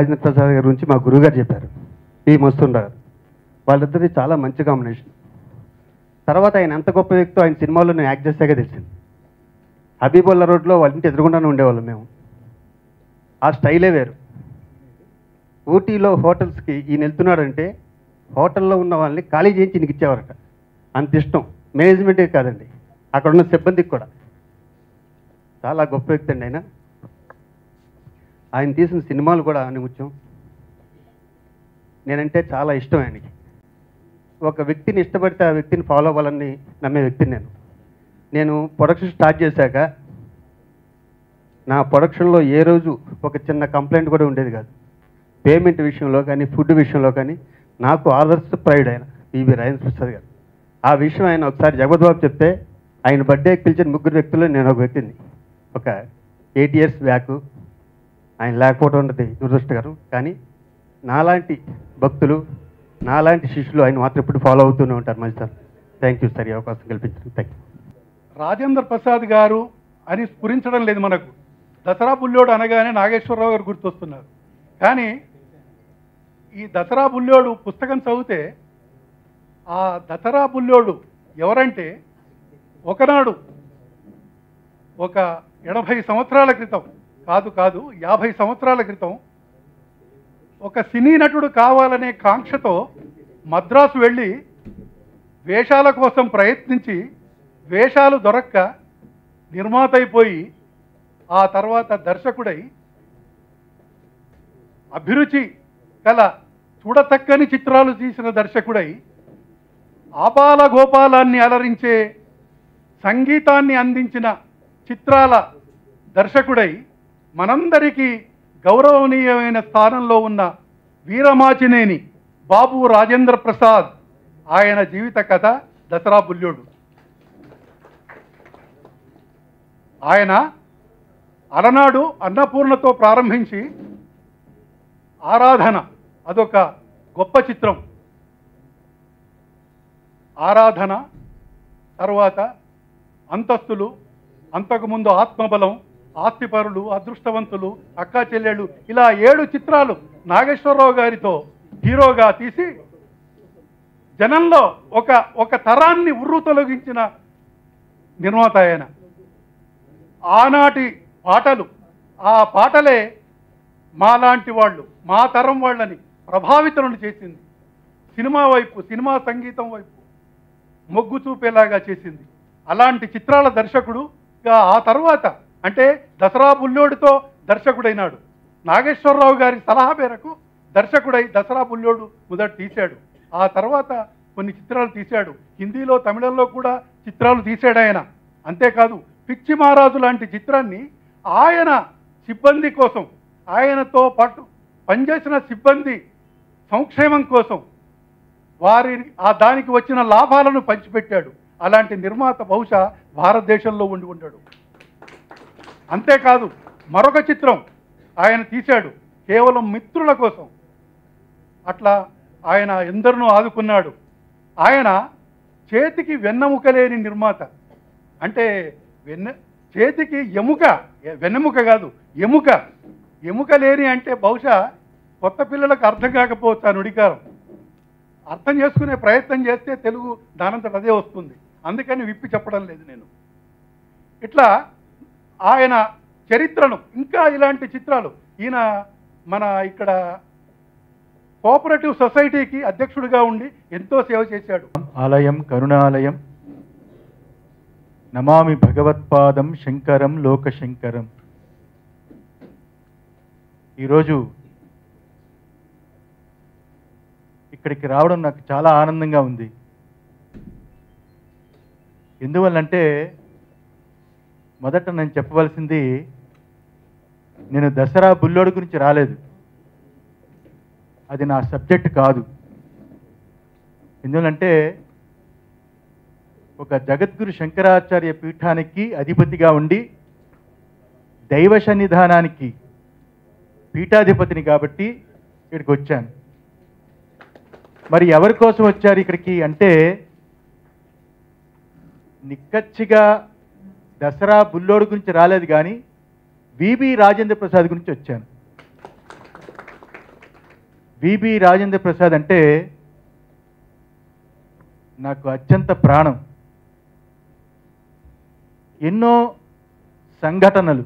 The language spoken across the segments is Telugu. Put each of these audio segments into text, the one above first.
రాజేంద్ర ప్రసాద్ గారి గురించి మా గురువుగారు చెప్పారు, పి మస్తుండ గారు. వాళ్ళిద్దరిది చాలా మంచి కాంబినేషన్. తర్వాత ఆయన ఎంత గొప్ప వ్యక్తో ఆయన సినిమాలో నేను యాక్ట్ చేశాక తెలిసింది. హబీబుల్లా రోడ్లో వాళ్ళ ఇంటి ఎదురుగుండానే ఉండేవాళ్ళం మేము. ఆ స్టైలే వేరు. ఊటీలో హోటల్స్కి ఈయన వెళ్తున్నాడంటే హోటల్లో ఉన్న వాళ్ళని ఖాళీ చేయించి ఈయనకి ఇచ్చేవారట. అంత ఇష్టం. మేనేజ్మెంటే కాదండి, అక్కడ ఉన్న సిబ్బందికి కూడా. చాలా గొప్ప వ్యక్తి అండి ఆయన. ఆయన తీసిన సినిమాలు కూడా నిముత్యం. నేనంటే చాలా ఇష్టం ఆయనకి. ఒక వ్యక్తిని ఇష్టపడితే ఆ వ్యక్తిని ఫాలో అవ్వాలని నమ్మే వ్యక్తిని నేను ప్రొడక్షన్ స్టార్ట్ చేశాక నా ప్రొడక్షన్లో ఏ రోజు ఒక చిన్న కంప్లైంట్ కూడా ఉండేది కాదు. పేమెంట్ విషయంలో కానీ, ఫుడ్ విషయంలో కానీ నాకు ఆదర్శ ప్రైడ్ ఆయన పివి రాజేంద్ర ప్రసాద్ గారు. ఆ విషయం ఆయన ఒకసారి జగద్బాబు చెప్తే ఆయన బర్త్డేకి పిలిచిన 3 వ్యక్తుల్లో నేను ఒక వ్యక్తిని. ఒక 8 years బ్యాక్ ఆయన లేకపోవడం ఉన్నది దురదృష్టకరం. కానీ నాలాంటి భక్తులు, నాలాంటి శిష్యులు ఆయన మాత్రం ఎప్పుడు ఫాలో అవుతూనే ఉంటారు. మంచి సార్, థ్యాంక్ యూ సార్, ఈ అవకాశం కల్పించారు. Thank you. రాజేంద్ర ప్రసాద్ గారు అని స్ఫురించడం లేదు మనకు. దసరా బుల్లోడు అనగానే నాగేశ్వరరావు గారు గుర్తొస్తున్నారు. కానీ ఈ దసరా బుల్లోడు పుస్తకం చదివితే ఆ దసరా బుల్లోడు ఎవరంటే ఒకనాడు ఒక 80 సంవత్సరాల క్రితం, కాదు 50 సంవత్సరాల క్రితం ఒక సినీ నటుడు కావాలనే కాంక్షతో మద్రాసు వెళ్ళి వేషాల కోసం ప్రయత్నించి వేషాలు దొరక్క నిర్మాత అయిపోయి ఆ తర్వాత దర్శకుడై అభిరుచి కల చూడతక్కని చిత్రాలు తీసిన దర్శకుడై ఆపాల గోపాలాన్ని అలరించే సంగీతాన్ని అందించిన చిత్రాల దర్శకుడై మనందరికీ గౌరవనీయమైన స్థానంలో ఉన్న వీరమాచినేని బాబు రాజేంద్ర ప్రసాద్, ఆయన జీవిత కథ దసరా బుల్లోడు. ఆయన అలనాడు అన్నపూర్ణతో ప్రారంభించి ఆరాధన అదొక గొప్ప చిత్రం. ఆరాధన తర్వాత అంతస్తులు, అంతకుముందు ఆత్మబలం, ఆస్తిపరులు, అదృష్టవంతులు, అక్కా చెల్లెళ్ళు, ఇలా 7 చిత్రాలు నాగేశ్వరరావు గారితో హీరోగా తీసి జనంలో ఒక తరాన్ని ఉర్రు తొలగించిన నిర్మాత ఆయన. ఆనాటి పాటలు, ఆ పాటలే మాలాంటి వాళ్ళు, మా తరం వాళ్ళని ప్రభావితులను చేసింది. సినిమా వైపు, సినిమా సంగీతం వైపు మొగ్గు చూపేలాగా చేసింది. అలాంటి చిత్రాల దర్శకుడుగా ఆ తర్వాత అంటే దసరా బుల్లోడుతో దర్శకుడైనాడు. నాగేశ్వరరావు గారి సలహా మేరకు దర్శకుడై దసరా బుల్లోడు మొదట తీశాడు. ఆ తర్వాత కొన్ని చిత్రాలు తీశాడు. హిందీలో, తమిళంలో కూడా చిత్రాలు తీశాడు ఆయన. అంతేకాదు పిచ్చి మహారాజు లాంటి చిత్రాన్ని ఆయన సిబ్బంది కోసం, ఆయనతో పాటు పనిచేసిన సిబ్బంది సంక్షేమం కోసం దానికి వచ్చిన లాభాలను పంచిపెట్టాడు. అలాంటి నిర్మాత బహుశా భారతదేశంలో ఉండి ఉంటాడు. అంతేకాదు మరొక చిత్రం ఆయన తీశాడు కేవలం మిత్రుల కోసం. అట్లా ఆయన ఎందరినో ఆదుకున్నాడు. ఆయన చేతికి వెన్నెముక లేని నిర్మాత. అంటే చేతికి ఎముక, వెన్నెముక కాదు ఎముక, ఎముక లేని అంటే బహుశా కొత్త పిల్లలకు అర్థం కాకపోవచ్చు ఆ నుడికారం. అర్థం చేసుకునే ప్రయత్నం చేస్తే తెలుగు దానంతట అదే వస్తుంది. అందుకని విప్పి చెప్పడం లేదు నేను. ఇట్లా ఆయన చరిత్రను, ఇంకా ఇలాంటి చిత్రాలు, ఈయన మన ఇక్కడ కోఆపరేటివ్ సొసైటీకి అధ్యక్షుడిగా ఉండి ఎంతో సేవ చేశాడు. ఆలయం కరుణాలయం నమామి భగవత్పాదం శంకరం లోకశంకరం. ఈరోజు ఇక్కడికి రావడం నాకు చాలా ఆనందంగా ఉంది. ఎందువల్లంటే మొదట నేను చెప్పవలసింది, నేను దసరా బుల్లోడు గురించి రాలేదు, అది నా సబ్జెక్ట్ కాదు. ఎందువల్లంటే ఒక జగద్గురు శంకరాచార్య పీఠానికి అధిపతిగా ఉండి దైవ సన్నిధానానికి పీఠాధిపతిని కాబట్టి ఇక్కడికి వచ్చాను. మరి ఎవరి కోసం వచ్చారు ఇక్కడికి అంటే, నిక్కచ్చిగా దసరా బుల్లోడు గురించి రాలేదు, కానీ విబి రాజేంద్ర ప్రసాద్ గురించి వచ్చాను. విబి రాజేంద్ర ప్రసాద్ అంటే నాకు అత్యంత ప్రాణం. ఎన్నో సంఘటనలు,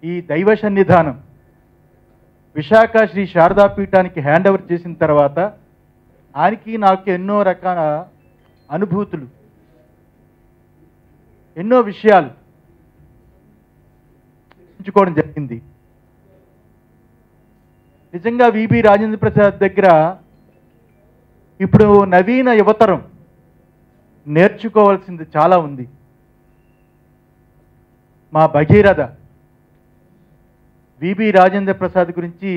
ఈ దైవ సన్నిధానం విశాఖ శ్రీ శారదాపీఠానికి హ్యాండ్ ఓవర్ చేసిన తర్వాత ఆయనకి నాకు ఎన్నో రకాల అనుభూతులు, ఎన్నో విషయాలు పంచుకోవడం జరిగింది. నిజంగా విబి రాజేంద్ర ప్రసాద్ దగ్గర ఇప్పుడు నవీన యువతరం నేర్చుకోవాల్సింది చాలా ఉంది. మా భగీరథ విబి రాజేంద్ర ప్రసాద్ గురించి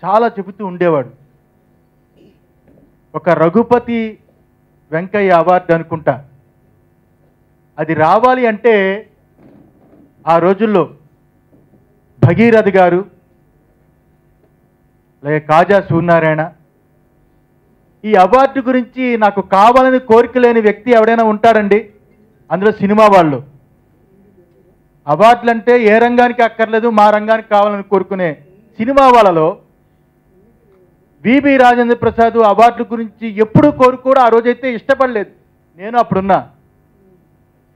చాలా చెబుతూ ఉండేవాడు. ఒక రఘుపతి వెంకయ్య అవార్డు అనుకుంటా, అది రావాలి అంటే ఆ రోజుల్లో భగీరథ గారు లేక కాజా సూర్యనారాయణ, ఈ అవార్డు గురించి నాకు కావాలని కోరిక లేని వ్యక్తి ఎవడైనా ఉంటాడండి? అందులో సినిమా వాళ్ళు అవార్డులు అంటే ఏ రంగానికి అక్కర్లేదు, మా రంగానికి కావాలని కోరుకునే సినిమా వాళ్ళలో విబి రాజేంద్ర ప్రసాద్ అవార్డుల గురించి ఎప్పుడు కోరుకోడు. ఆ రోజైతే ఇష్టపడలేదు. నేను అప్పుడున్నా.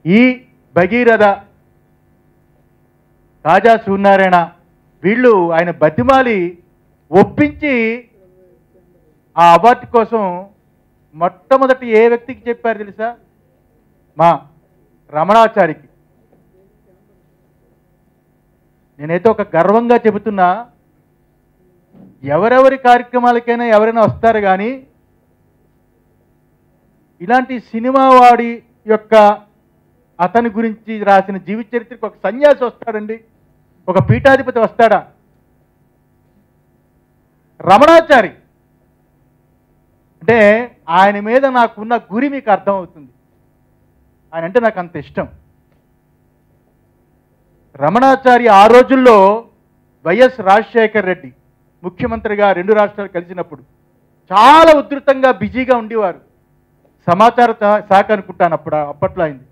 ఈ భగీరథ, కాజా సూర్యనారాయణ వీళ్ళు ఆయన బతిమాలి ఒప్పించి ఆ అవార్డు కోసం మొట్టమొదటి ఏ వ్యక్తికి చెప్పారు తెలుసా? మా రమణాచారికి. నేనైతే ఒక గర్వంగా చెబుతున్నా, ఎవరెవరి కార్యక్రమాలకైనా ఎవరైనా వస్తారు కానీ ఇలాంటి సినిమా వాడి యొక్క అతని గురించి రాసిన జీవిత చరిత్రకు ఒక సన్యాసి వస్తాడండి, ఒక పీఠాధిపతి వస్తాడా? రమణాచారి అంటే ఆయన మీద నాకున్న గురి మీకు అర్థమవుతుంది. ఆయన అంటే నాకు అంత ఇష్టం. రమణాచారి ఆ రోజుల్లో వైఎస్ రాజశేఖర్ రెడ్డి ముఖ్యమంత్రిగా 2 రాష్ట్రాలు కలిసినప్పుడు చాలా ఉధృతంగా బిజీగా ఉండేవారు. సమాచార శాఖ అనుకుంటాను అప్పట్లో అయింది.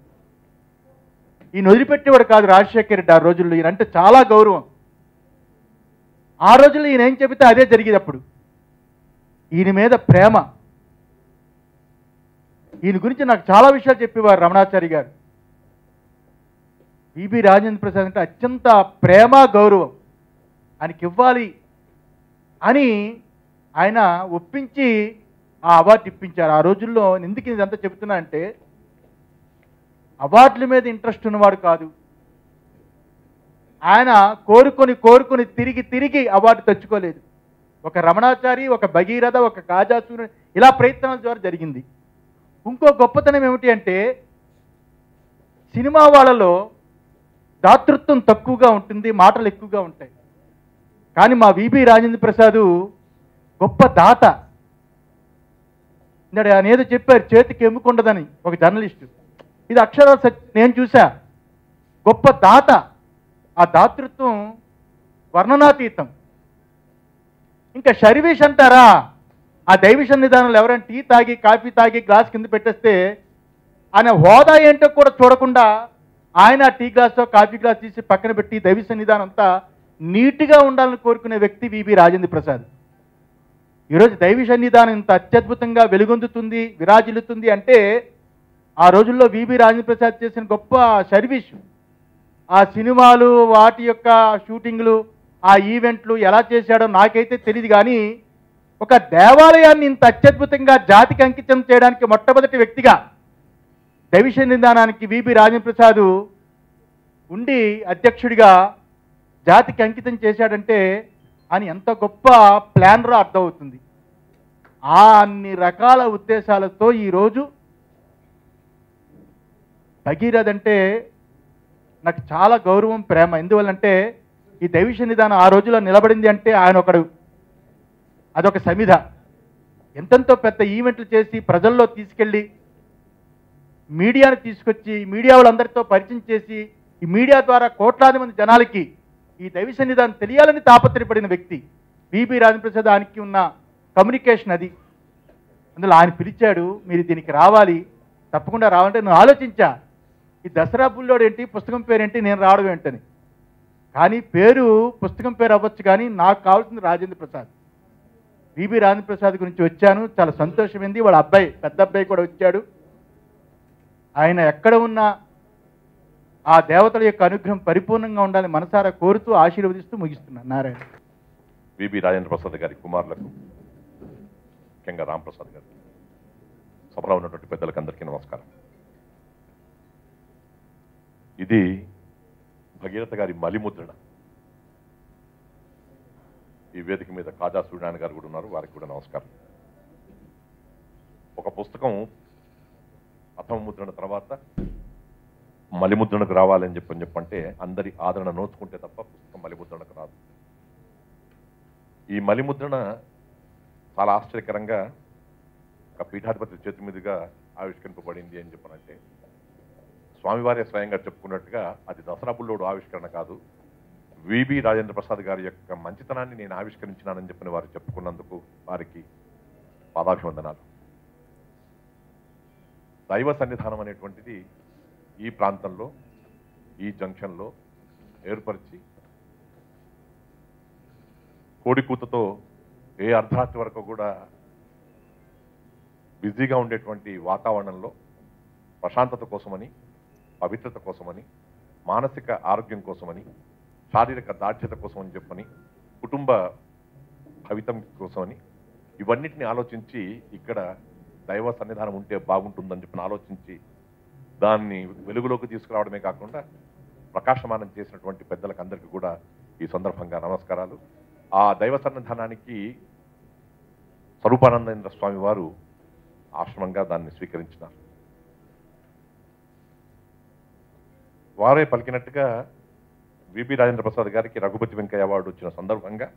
ఈయన వదిలిపెట్టేవాడు కాదు రాజశేఖర్ రెడ్డి ఆ రోజుల్లో. ఈయన అంటే చాలా గౌరవం. ఆ రోజుల్లో ఈయన ఏం చెబితే అదే జరిగేది. అప్పుడు ఈయన మీద ప్రేమ, ఈయన గురించి నాకు చాలా విషయాలు చెప్పేవారు రమణాచారి గారు. విబి రాజేంద్ర ప్రసాద్ అంటే అత్యంత ప్రేమ, గౌరవం ఆయనకి ఇవ్వాలి అని ఆయన ఒప్పించి ఆ అవార్డు ఇప్పించారు. ఆ రోజుల్లో ఎందుకు ఇదంతా చెబుతున్నా అంటే, అవార్డుల మీద ఇంట్రెస్ట్ ఉన్నవాడు కాదు ఆయన. కోరుకొని తిరిగి అవార్డు తెచ్చుకోలేదు. ఒక రమణాచారి, ఒక భగీరథ, ఒక కాజా సూర్య ఇలా ప్రయత్నాల ద్వారా జరిగింది. ఇంకో గొప్పతనం ఏమిటి అంటే, సినిమా వాళ్ళలో దాతృత్వం తక్కువగా ఉంటుంది, మాటలు ఎక్కువగా ఉంటాయి. కానీ మా విబి రాజేంద్ర ప్రసాద్ గొప్ప దాత. ఆయన ఏదో చెప్పారు, చేతికి ఎమ్ముకుండదని ఒక జర్నలిస్టు. ఇది అక్షరాలు నేను చూసా. గొప్ప దాత. ఆ దాతృత్వం వర్ణనాతీతం. ఇంకా సర్వీస్ అంటారా? ఆ దైవ సన్నిధానంలో ఎవరైనా టీ తాగి, కాఫీ తాగి గ్లాస్ కింద పెట్టేస్తే ఆయన హోదా ఏంటో కూడా చూడకుండా ఆయన టీ గ్లాసో కాఫీ గ్లాస్ తీసి పక్కన పెట్టి దైవ సన్నిధానం అంతా నీట్గా ఉండాలని కోరుకునే వ్యక్తి విబి రాజేంద్ర ప్రసాద్. ఈరోజు దైవ సన్నిధానం ఇంత అత్యద్భుతంగా వెలుగొందుతుంది, విరాజిల్లుతుంది అంటే ఆ రోజుల్లో విబి రాజేంద్ర ప్రసాద్ చేసిన గొప్ప సర్వీసు. ఆ సినిమాలు, వాటి యొక్క షూటింగ్లు, ఆ ఈవెంట్లు ఎలా చేశాడో నాకైతే తెలియదు. కానీ ఒక దేవాలయాన్ని ఇంత అత్యద్భుతంగా జాతికి అంకితం చేయడానికి మొట్టమొదటి వ్యక్తిగా దైవ సన్నిధానానికి విబి రాజేంద్ర ప్రసాద్ ఉండి అధ్యక్షుడిగా జాతికి అంకితం చేశాడంటే అని ఎంత గొప్ప ప్లానరో అర్థమవుతుంది. ఆ అన్ని రకాల ఉద్దేశాలతో ఈరోజు భగీరథ అంటే నాకు చాలా గౌరవం, ప్రేమ. ఎందువల్లంటే ఈ దైవ సన్నిధానం ఆ రోజుల్లో నిలబడింది అంటే ఆయన ఒకడు. అదొక సమిధ. ఎంతెంతో పెద్ద ఈవెంట్లు చేసి ప్రజల్లో తీసుకెళ్ళి మీడియాను తీసుకొచ్చి మీడియా వాళ్ళందరితో పరిచయం చేసి ఈ మీడియా ద్వారా కోట్లాది మంది జనాలకి ఈ దైవ సన్నిధానం తెలియాలని తాపత్రయపడిన వ్యక్తి విబి రాజేంద్ర ప్రసాద్. ఆయనకి ఉన్న కమ్యూనికేషన్ అది. అందులో ఆయన పిలిచాడు, మీరు దీనికి రావాలి, తప్పకుండా రావాలంటే నేను ఆలోచించా, ఈ దసరా బుల్లోడు ఏంటి, పుస్తకం పేరేంటి, నేను రావడం ఏంటని. కానీ పేరు పుస్తకం పేరు అవ్వచ్చు, కానీ నాకు కావాల్సింది రాజేంద్ర ప్రసాద్. విబి రాజేంద్ర ప్రసాద్ గురించి వచ్చాను, చాలా సంతోషమైంది. వాళ్ళ అబ్బాయి, పెద్ద అబ్బాయి కూడా వచ్చాడు. ఆయన ఎక్కడ ఉన్నా ఆ దేవతల యొక్క అనుగ్రహం పరిపూర్ణంగా ఉండాలని మనసారా కోరుతూ ఆశీర్వదిస్తూ ముగిస్తున్నాను. నారాయణ. విబి రాజేంద్ర ప్రసాద్ గారి కుమారులకు, ముఖ్యంగా రాంప్రసాద్ గారు, సభలో ఉన్నటువంటి పెద్దలకు అందరికీ నమస్కారం. ఇది భగీరథ గారి మలిముద్రణ. ఈ వేదిక మీద కాజా సూర్యనారాయణ గారు కూడా ఉన్నారు, వారికి కూడా నమస్కారం. ఒక పుస్తకం ప్రథమ ముద్రణ తర్వాత మలిముద్రణకు రావాలని చెప్పంటే అందరి ఆదరణ నోచుకుంటే తప్ప పుస్తకం మలిముద్రణకు రాదు. ఈ మలిముద్రణ చాలా ఆశ్చర్యకరంగా ఒక పీఠాధిపతి చేతి మీదుగా ఆవిష్కరింపబడింది అని చెప్పనంటే, స్వామివారే స్వయంగా చెప్పుకున్నట్టుగా అది దసరా బుల్లోడు ఆవిష్కరణ కాదు, విబి రాజేంద్ర ప్రసాద్ గారి యొక్క మంచితనాన్ని నేను ఆవిష్కరించినానని చెప్పిన వారు చెప్పుకున్నందుకు వారికి పాదాభివందనాలు. దైవ సన్నిధానం అనేటువంటిది ఈ ప్రాంతంలో, ఈ జంక్షన్లో ఏర్పరిచి కోడికూతతో ఏ అర్ధరాత్రి వరకు కూడా బిజీగా ఉండేటువంటి వాతావరణంలో ప్రశాంతత కోసమని, పవిత్రత కోసమని, మానసిక ఆరోగ్యం కోసమని, శారీరక దార్ఢ్యత కోసమని చెప్పని, కుటుంబ భవితం కోసమని, ఇవన్నిటిని ఆలోచించి ఇక్కడ దైవ సన్నిధానం ఉంటే బాగుంటుందని చెప్పని ఆలోచించి దాన్ని వెలుగులోకి తీసుకురావడమే కాకుండా ప్రకాశమానం చేసినటువంటి పెద్దలకు అందరికీ కూడా ఈ సందర్భంగా నమస్కారాలు. ఆ దైవ సన్నిధానానికి స్వరూపానందేంద్ర స్వామి వారు ఆశ్రమంగా దాన్ని స్వీకరించినారు. వారే పలికినట్టుగా విబి రాజేంద్ర ప్రసాద్ గారికి రఘుపతి వెంకయ్య అవార్డు వచ్చిన సందర్భంగా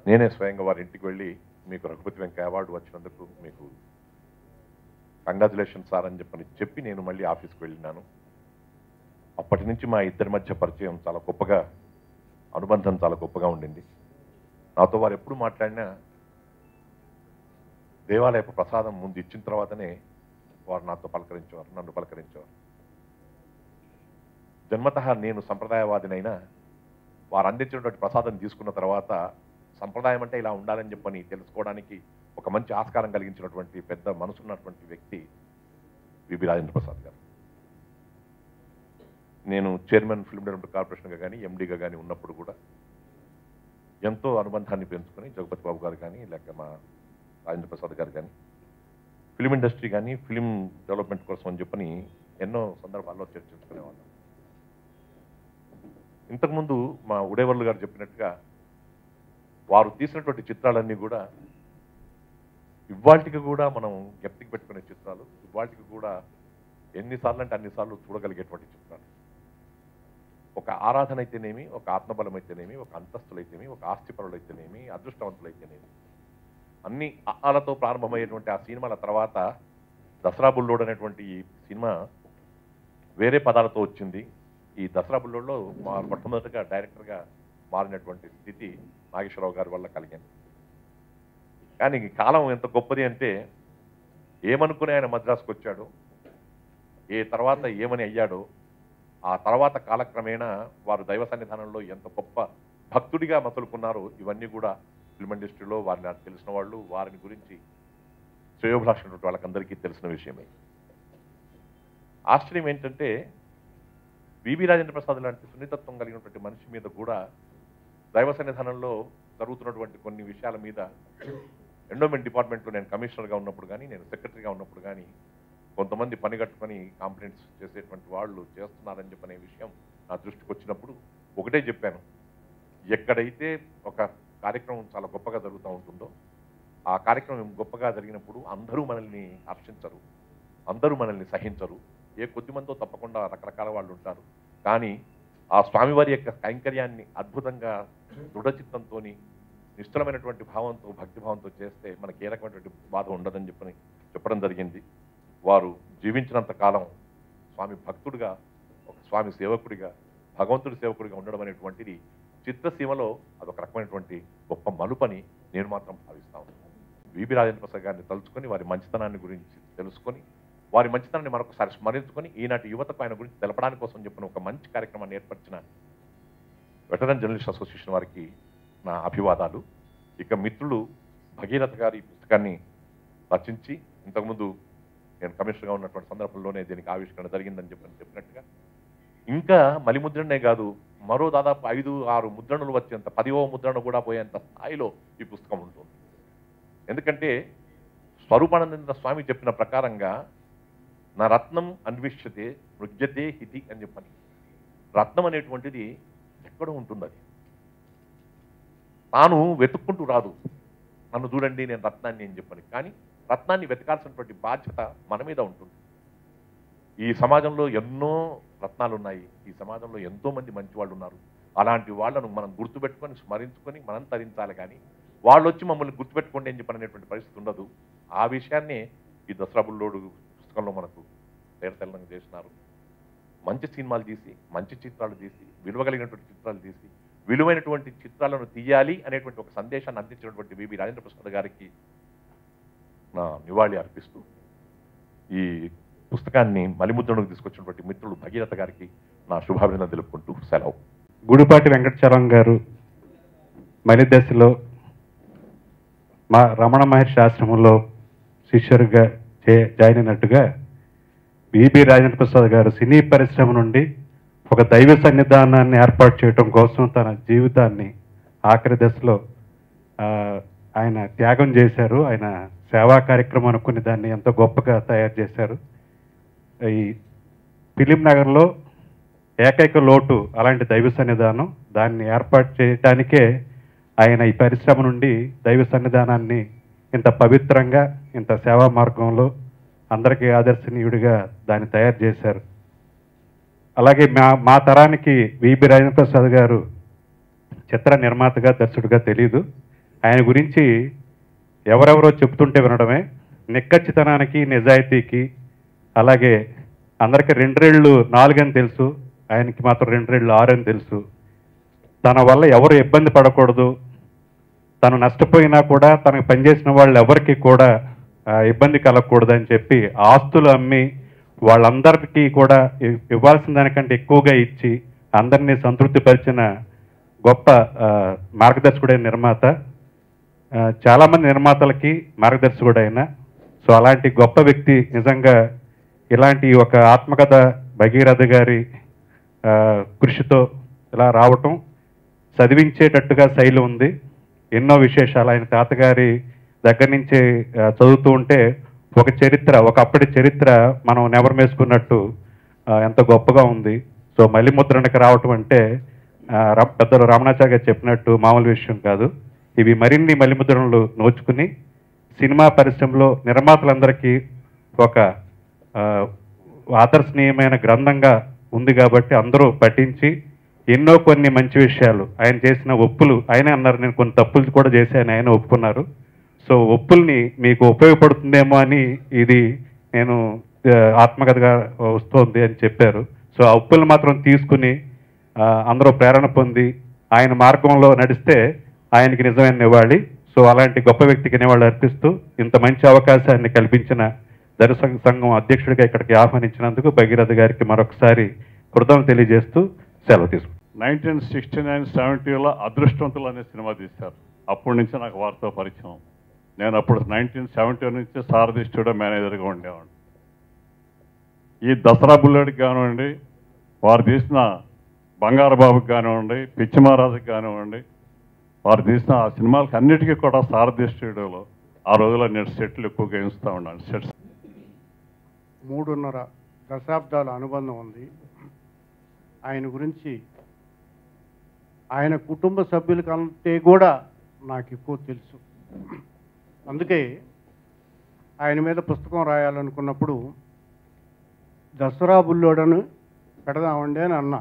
నేనే స్వయంగా వారి ఇంటికి వెళ్ళి, మీకు రఘుపతి వెంకయ్య అవార్డు వచ్చినందుకు మీకు కంగ్రాచులేషన్ సార్ అని చెప్పి నేను మళ్ళీ ఆఫీస్కి వెళ్ళినాను. అప్పటి నుంచి మా ఇద్దరి మధ్య పరిచయం చాలా గొప్పగా, అనుబంధం చాలా గొప్పగా ఉండింది. నాతో వారు ఎప్పుడు మాట్లాడినా దేవాలయపు ప్రసాదం ముందు ఇచ్చిన తర్వాతనే వారు నాతో పలకరించేవారు, నన్ను పలకరించేవారు. జన్మతః నేను సంప్రదాయవాదినైనా వారు అందించినటువంటి ప్రసాదం తీసుకున్న తర్వాత సంప్రదాయం అంటే ఇలా ఉండాలని చెప్పని తెలుసుకోవడానికి ఒక మంచి ఆస్కారం కలిగించినటువంటి పెద్ద మనసున్నటువంటి వ్యక్తి విబి రాజేంద్ర ప్రసాద్ గారు. నేను చైర్మన్ ఫిల్మ్ డెవలప్మెంట్ కార్పొరేషన్గా కానీ, ఎండీగా కానీ ఉన్నప్పుడు కూడా ఎంతో అనుబంధాన్ని పెంచుకొని జగపతి బాబు గారు కానీ, లేక మా రాజేంద్ర ప్రసాద్ గారు కానీ, ఫిలిం ఇండస్ట్రీ కానీ, ఫిలిం డెవలప్మెంట్ కోసం అని చెప్పని ఎన్నో సందర్భాల్లో చర్చించుకునేవాళ్ళం. ఇంతకుముందు మా ఉడేవర్లు గారు చెప్పినట్టుగా వారు తీసినటువంటి చిత్రాలన్నీ కూడా ఇవాళకి కూడా మనం జ్ఞప్తికి పెట్టుకునే చిత్రాలు, ఇవాళకి కూడా ఎన్నిసార్లు అంటే అన్నిసార్లు చూడగలిగేటువంటి చిత్రాలు. ఒక ఆరాధన అయితేనేమి, ఒక ఆత్మబలం అయితేనేమి, ఒక అంతస్తులైతేనేమి, ఒక ఆస్తిపరులైతేనేమి, అదృష్టవంతులైతేనేమి, అన్ని ఆలతో ప్రారంభమయ్యేటువంటి ఆ సినిమాల తర్వాత దసరా బుల్లోడ్ అనేటువంటి ఈ సినిమా వేరే పదాలతో వచ్చింది. ఈ దసరా బుల్లోడ్లో మా మొట్టమొదటిగా డైరెక్టర్గా మారినటువంటి స్థితి నాగేశ్వరరావు గారి వల్ల కలిగింది. కానీ ఈ కాలం ఎంత గొప్పది అంటే, ఏమనుకుని ఆయన మద్రాసుకు వచ్చాడో, ఏ తర్వాత ఏమని అయ్యాడో, ఆ తర్వాత కాలక్రమేణా వారు దైవ సన్నిధానంలో ఎంత గొప్ప భక్తుడిగా మసులుకున్నారో ఇవన్నీ కూడా ఫిల్మ్ ఇండస్ట్రీలో వారిని తెలిసిన వాళ్ళు, వారిని గురించి శ్రేయోభిలాషినటువంటి వాళ్ళకందరికీ తెలిసిన విషయమే. ఆశ్చర్యం ఏంటంటే, విబి రాజేంద్ర ప్రసాద్ లాంటి సున్నితత్వం కలిగినటువంటి మనిషి మీద కూడా దైవ సన్నిధానంలో జరుగుతున్నటువంటి కొన్ని విషయాల మీద ఎండోమెంట్ డిపార్ట్మెంట్లో నేను కమిషనర్గా ఉన్నప్పుడు కానీ, నేను సెక్రటరీగా ఉన్నప్పుడు కానీ కొంతమంది పనిగట్టుకొని కంప్లైంట్స్ చేసేటువంటి వాళ్ళు చేస్తున్నారని చెప్పనే విషయం నా దృష్టికి వచ్చినప్పుడు ఒకటే చెప్పాను, ఎక్కడైతే ఒక కార్యక్రమం చాలా గొప్పగా జరుగుతూ ఉంటుందో ఆ కార్యక్రమం గొప్పగా జరిగినప్పుడు అందరూ మనల్ని హర్షించరు, అందరూ మనల్ని సహించరు, ఏ కొద్దిమందో తప్పకుండా రకరకాల వాళ్ళు ఉంటారు. కానీ ఆ స్వామివారి యొక్క కైంకర్యాన్ని అద్భుతంగా దృఢచిత్తంతో, నిశ్చలమైనటువంటి భావంతో, భక్తిభావంతో చేస్తే మనకి ఏ రకమైనటువంటి బాధ ఉండదని చెప్పడం జరిగింది. వారు జీవించినంత కాలం స్వామి భక్తుడిగా, ఒక స్వామి సేవకుడిగా, భగవంతుడి సేవకుడిగా ఉండడం అనేటువంటిది చిత్రసీమలో అదొక రకమైనటువంటి గొప్ప మలుపని నేను మాత్రం భావిస్తాను. విబి రాజేంద్ర ప్రసాద్ గారిని తలుచుకొని వారి మంచితనాన్ని గురించి తెలుసుకొని వారి మంచితనాన్ని మరొకసారి స్మరించుకొని ఈనాటి యువతకు ఆయన గురించి తెలపడానికి కోసం చెప్పిన ఒక మంచి కార్యక్రమాన్ని ఏర్పరిచిన వెటరన్ జర్నలిస్ట్ అసోసియేషన్ వారికి నా అభివాదాలు. ఇక మిత్రులు భగీరథ గారి పుస్తకాన్ని రచించి ఇంతకుముందు నేను కమిషనర్గా ఉన్నటువంటి సందర్భంలోనే దీనికి ఆవిష్కరణ జరిగిందని చెప్పినట్టుగా ఇంకా మలిముద్రణే కాదు, మరో దాదాపు 5-6 ముద్రణలు వచ్చేంత 10వ ముద్రణ కూడా పోయేంత స్థాయిలో ఈ పుస్తకం ఉంటుంది. ఎందుకంటే స్వరూపానంద స్వామి చెప్పిన ప్రకారంగా నా రత్నం అన్విష్యతే మృగ్యతే హితి అని చెప్పని, రత్నం అనేటువంటిది ఎక్కడ ఉంటుంది, అది తాను వెతుక్కుంటూ రాదు. నన్ను చూడండి నేను రత్నాన్ని అని చెప్పని, కానీ రత్నాన్ని వెతకాల్సినటువంటి బాధ్యత మన మీద ఉంటుంది. ఈ సమాజంలో ఎన్నో రత్నాలు ఉన్నాయి, ఈ సమాజంలో ఎంతో మంది మంచి వాళ్ళు ఉన్నారు. అలాంటి వాళ్ళను మనం గుర్తుపెట్టుకొని స్మరించుకొని మనం తరించాలి, కానీ వాళ్ళు వచ్చి మమ్మల్ని గుర్తుపెట్టుకోండి అని చెప్పనేటువంటి పరిస్థితి ఉండదు. ఆ విషయాన్నే ఈ దసరా బుల్లోడు పుస్తకంలో మనకు తేరతెల్లంగా చేసినారు. మంచి సినిమాలు తీసి, మంచి చిత్రాలు తీసి, విలువ కలిగినటువంటి చిత్రాలు తీసి, విలువైనటువంటి చిత్రాలను తీయాలి అనేటువంటి ఒక సందేశాన్ని అందించినటువంటి వివి రాజేంద్ర ప్రసాద్ గారికి నా నివాళి అర్పిస్తూ ఈ పుస్తకాన్ని మలిముద్రణకు తీసుకొచ్చినటువంటి మిత్రులు భగీరథ గారికి నా శుభాభినందనలు తెలుపుకుంటూ సెలవు. గుడిపాటి వెంకటచలం గారు మలిదశలో మా రమణ మహర్షి ఆశ్రమంలో శిష్యుడిగా జాయిన్ అయినట్టుగా విబి రాజేంద్ర ప్రసాద్ గారు సినీ పరిశ్రమ నుండి ఒక దైవ సన్నిధానాన్ని ఏర్పాటు చేయడం కోసం తన జీవితాన్ని ఆఖరి దశలో ఆయన త్యాగం చేశారు. ఆయన సేవా కార్యక్రమం అనుకుని దాన్ని ఎంతో గొప్పగా తయారు చేశారు. ఈ ఫిలిం నగర్లో ఏకైక లోటు అలాంటి దైవ సన్నిధానం, దాన్ని ఏర్పాటు చేయడానికే ఆయన ఈ పరిశ్రమ నుండి దైవ సన్నిధానాన్ని ఇంత పవిత్రంగా, ఇంత సేవా మార్గంలో అందరికీ ఆదర్శనీయుడిగా దాన్ని తయారు చేశారు. అలాగే మా తరానికి విబి రాజేంద్ర ప్రసాద్ గారు చిత్ర నిర్మాతగా, దర్శకుడిగా తెలీదు. ఆయన గురించి ఎవరెవరో చెప్తుంటే వినడమే. నిక్కచ్చితనానికి, నిజాయితీకి, అలాగే అందరికీ 2 రెళ్ళు 4 అని తెలుసు, ఆయనకి మాత్రం 2 రెళ్ళు 6 అని తెలుసు. తన వల్ల ఎవరు ఇబ్బంది పడకూడదు, తను నష్టపోయినా కూడా తనకు పనిచేసిన వాళ్ళు ఎవరికి కూడా ఇబ్బంది కలగకూడదు అని చెప్పి ఆస్తులు అమ్మి వాళ్ళందరికీ కూడా ఇవ్వాల్సిన దానికంటే ఎక్కువగా ఇచ్చి అందరినీ సంతృప్తిపరిచిన గొప్ప మార్గదర్శకుడైన నిర్మాత. చాలామంది నిర్మాతలకి మార్గదర్శకుడైన, సో అలాంటి గొప్ప వ్యక్తి నిజంగా ఇలాంటి ఒక ఆత్మకథ భగీరథ గారి కృషితో ఇలా రావటం, చదివించేటట్టుగా శైలి ఉంది. ఎన్నో విశేషాలు ఆయన తాతగారి దగ్గర నుంచి చదువుతూ ఉంటే ఒక చరిత్ర, ఒకప్పటి చరిత్ర మనం నెవరమేసుకున్నట్టు ఎంత గొప్పగా ఉంది. సో మలిముద్రణకు రావటం అంటే పెద్దలు రామనాచార్య గారు చెప్పినట్టు మామూలు విషయం కాదు. ఇవి మరిన్ని మలిముద్రణలు నోచుకుని సినిమా పరిశ్రమలో నిర్మాతలందరికీ ఒక ఆదర్శనీయమైన గ్రంథంగా ఉంది కాబట్టి అందరూ పఠించి ఎన్నో కొన్ని మంచి విషయాలు ఆయన చేసిన ఒప్పులు, ఆయనే అన్నారు నేను కొన్ని తప్పులు కూడా చేశాను, ఆయన ఒప్పుకున్నారు. సో ఒప్పుల్ని మీకు ఉపయోగపడుతుందేమో అని ఇది నేను ఆత్మకథగా వస్తుంది అని చెప్పారు. సో ఆ ఒప్పులు మాత్రం తీసుకుని అందరూ ప్రేరణ పొంది ఆయన మార్గంలో నడిస్తే ఆయనకి నిజమైన నివాళి. సో అలాంటి గొప్ప వ్యక్తికి నివాళి అర్పిస్తూ ఇంత మంచి అవకాశాన్ని కల్పించిన దర్శక సంఘం అధ్యక్షుడిగా ఇక్కడికి ఆహ్వానించినందుకు భగీరథ గారికి మరొకసారి కృతజ్ఞతలు తెలియజేస్తూ సెలవు తీసుకుంటాను. 1969-70లో అదృష్టవంతులు అనే సినిమా తీశారు. అప్పటి నుంచి నాకు వారితో పరిచయం. నేను అప్పుడు 1970 నుంచి సారథి స్టూడియో మేనేజర్గా ఉండేవాడిని. ఈ దసరా బుల్లెట్కి కానివ్వండి, వారు తీసిన బంగారు బాబుకి కానివ్వండి, పిచ్చి మహారాజుకి కానివ్వండి, వారు తీసిన ఆ సినిమాలకి అన్నిటికీ కూడా సారథి స్టూడియోలో ఆ రోజుల్లో నేను సెట్లు ఎక్కువగా వేయిస్తూ ఉన్నాను. సెట్స్ 3.5 దశాబ్దాల అనుబంధం ఉంది. ఆయన గురించి ఆయన కుటుంబ సభ్యుల కంటే కూడా నాకు ఎక్కువ తెలుసు. అందుకే ఆయన మీద పుస్తకం రాయాలనుకున్నప్పుడు దసరా బుల్లోడను పెడదామండి అని అన్నా.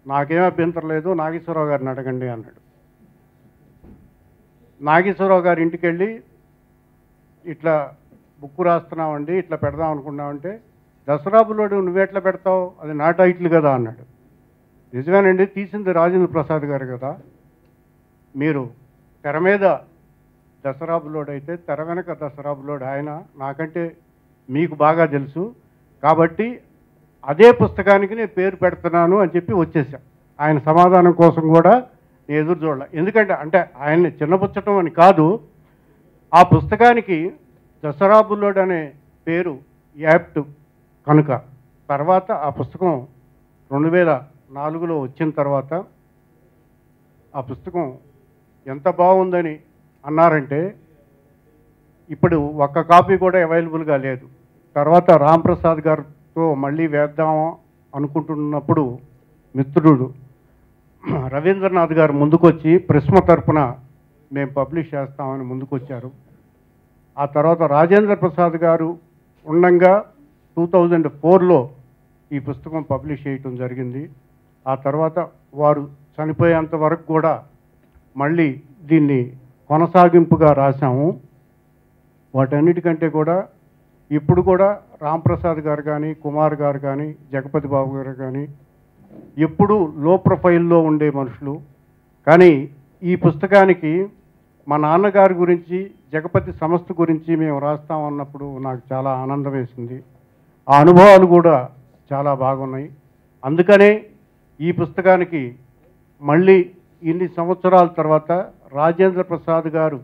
నాకేం అభ్యంతరం లేదు, నాగేశ్వరరావు గారిని అడగండి అన్నాడు. నాగేశ్వరరావు గారి ఇంటికి వెళ్ళి ఇట్లా బుక్ రాస్తున్నామండి, ఇట్లా పెడదాం అనుకున్నామంటే, దసరా బుల్లోడు నువ్వెట్లా పెడతావు, అది నా టైటిల్ కదా అన్నాడు. నిజమేనండి, తీసింది రాజేంద్ర ప్రసాద్ గారు కదా, మీరు తెర మీద దసరా బుల్లోడు అయితే తెర వెనక దసరా బుల్లోడు ఆయన, నాకంటే మీకు బాగా తెలుసు. కాబట్టి అదే పుస్తకానికి నేను పేరు పెడుతున్నాను అని చెప్పి వచ్చేసా. ఆయన సమాధానం కోసం కూడా నేను ఎదురు చూడాలి. ఎందుకంటే అంటే ఆయన్ని చిన్నపుచ్చటం అని కాదు, ఆ పుస్తకానికి దసరా బుల్లోడు అనే పేరు యాప్ట్ కనుక. తర్వాత ఆ పుస్తకం 2004లో వచ్చిన తర్వాత ఆ పుస్తకం ఎంత బాగుందని అన్నారంటే ఇప్పుడు ఒక్క కాపీ కూడా అవైలబుల్గా లేదు. తర్వాత రాంప్రసాద్ గారితో మళ్ళీ వేద్దాం అనుకుంటున్నప్పుడు మిత్రుడు రవీంద్రనాథ్ గారు ముందుకొచ్చి ప్రిస్మ తరపున మేము పబ్లిష్ చేస్తామని ముందుకొచ్చారు. ఆ తర్వాత రాజేంద్ర ప్రసాద్ గారు ఉండంగా 2004లో ఈ పుస్తకం పబ్లిష్ చేయటం జరిగింది. ఆ తర్వాత వారు చనిపోయేంత వరకు కూడా మళ్ళీ దీన్ని కొనసాగింపుగా రాశాము. వాటన్నిటికంటే కూడా ఇప్పుడు కూడా రాంప్రసాద్ గారు కానీ, కుమార్ గారు కానీ, జగపతి బాబు గారు కానీ ఎప్పుడూ లో ప్రొఫైల్లో ఉండే మనుషులు. కానీ ఈ పుస్తకానికి మా నాన్నగారి గురించి, జగపతి సంస్థ గురించి మేము రాస్తామన్నప్పుడు నాకు చాలా ఆనందం వేసింది. ఆ అనుభవాలు కూడా చాలా బాగున్నాయి. అందుకనే ఈ పుస్తకానికి మళ్ళీ ఇన్ని సంవత్సరాల తర్వాత రాజేంద్ర ప్రసాద్ గారు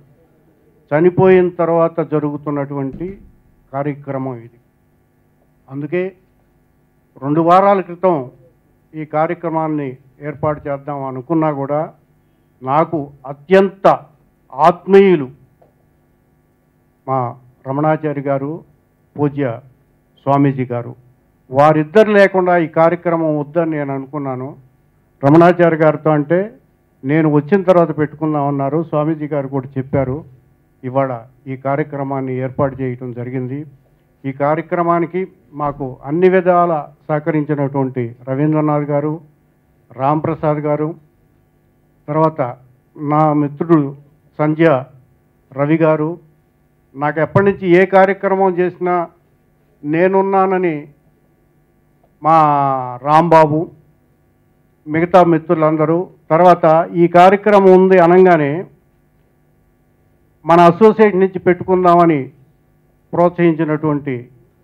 చనిపోయిన తర్వాత జరుగుతున్నటువంటి కార్యక్రమం ఇది. అందుకే 2 వారాల క్రితం ఈ కార్యక్రమాన్ని ఏర్పాటు చేద్దాం అనుకున్నా కూడా నాకు అత్యంత ఆత్మీయులు మా రమణాచారి గారు, పూజ్య స్వామీజీ గారు, వారిద్దరు లేకుండా ఈ కార్యక్రమం వద్దని నేను అనుకున్నాను. రమణాచారి గారితో అంటే నేను వచ్చిన తర్వాత పెట్టుకుందామన్నారు. స్వామీజీ గారు కూడా చెప్పారు. ఇవాళ ఈ కార్యక్రమాన్ని ఏర్పాటు చేయటం జరిగింది. ఈ కార్యక్రమానికి మాకు అన్ని విధాల సహకరించినటువంటి రవీంద్రనాథ్ గారు, రాంప్రసాద్ గారు, తర్వాత నా మిత్రుడు సంధ్య రవి గారు, నాకు ఎప్పటి నుంచి ఏ కార్యక్రమం చేసినా నేనున్నానని మా రాంబాబు, మిగతా మిత్రులందరూ. తర్వాత ఈ కార్యక్రమం ఉంది అనగానే మన అసోసియేట్ నుంచి పెట్టుకుందామని ప్రోత్సహించినటువంటి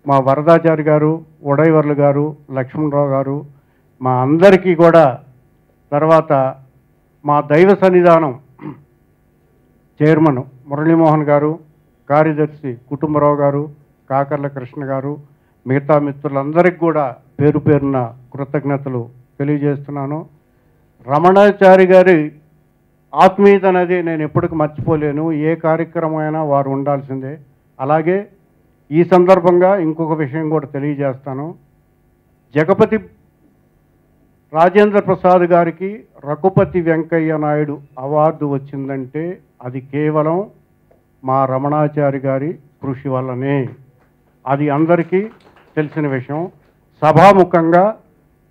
మా వరదాచారి గారు, ఉడైవర్లు గారు, లక్ష్మణరావు గారు, మా అందరికీ కూడా, తర్వాత మా దైవ సన్నిధానం చైర్మన్ మురళీమోహన్ గారు, కార్యదర్శి కుటుంబరావు గారు, కాకర్ల కృష్ణ గారు, మిగతా మిత్రులందరికీ కూడా పేరు పేరున కృతజ్ఞతలు తెలియజేస్తున్నాను. రమణాచారి గారి ఆత్మీయత అనేది నేను ఎప్పటికీ మర్చిపోలేను. ఏ కార్యక్రమం అయినా వారు ఉండాల్సిందే. అలాగే ఈ సందర్భంగా ఇంకొక విషయం కూడా తెలియజేస్తాను. జగపతి రాజేంద్ర ప్రసాద్ గారికి రఘుపతి వెంకయ్య నాయుడు అవార్డు వచ్చిందంటే అది కేవలం మా రమణాచారి గారి కృషి వల్లనే. అది అందరికీ తెలిసిన విషయం. సభాముఖంగా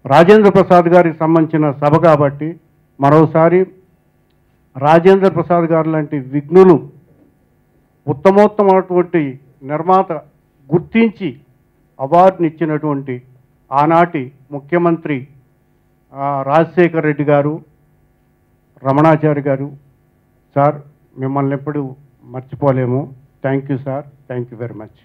రాజేంద్ర ప్రసాద్ గారికి సంబంధించిన సభ కాబట్టి మరోసారి రాజేంద్ర ప్రసాద్ గారు లాంటి విఘ్నులు, ఉత్తమోత్తమైనటువంటి నిర్మాత గుర్తించి అవార్డునిచ్చినటువంటి ఆనాటి ముఖ్యమంత్రి రాజశేఖర్ రెడ్డి గారు, రమణాచారి గారు, సార్ మిమ్మల్ని ఎప్పుడు మర్చిపోలేము. Thank you sir, thank you very much.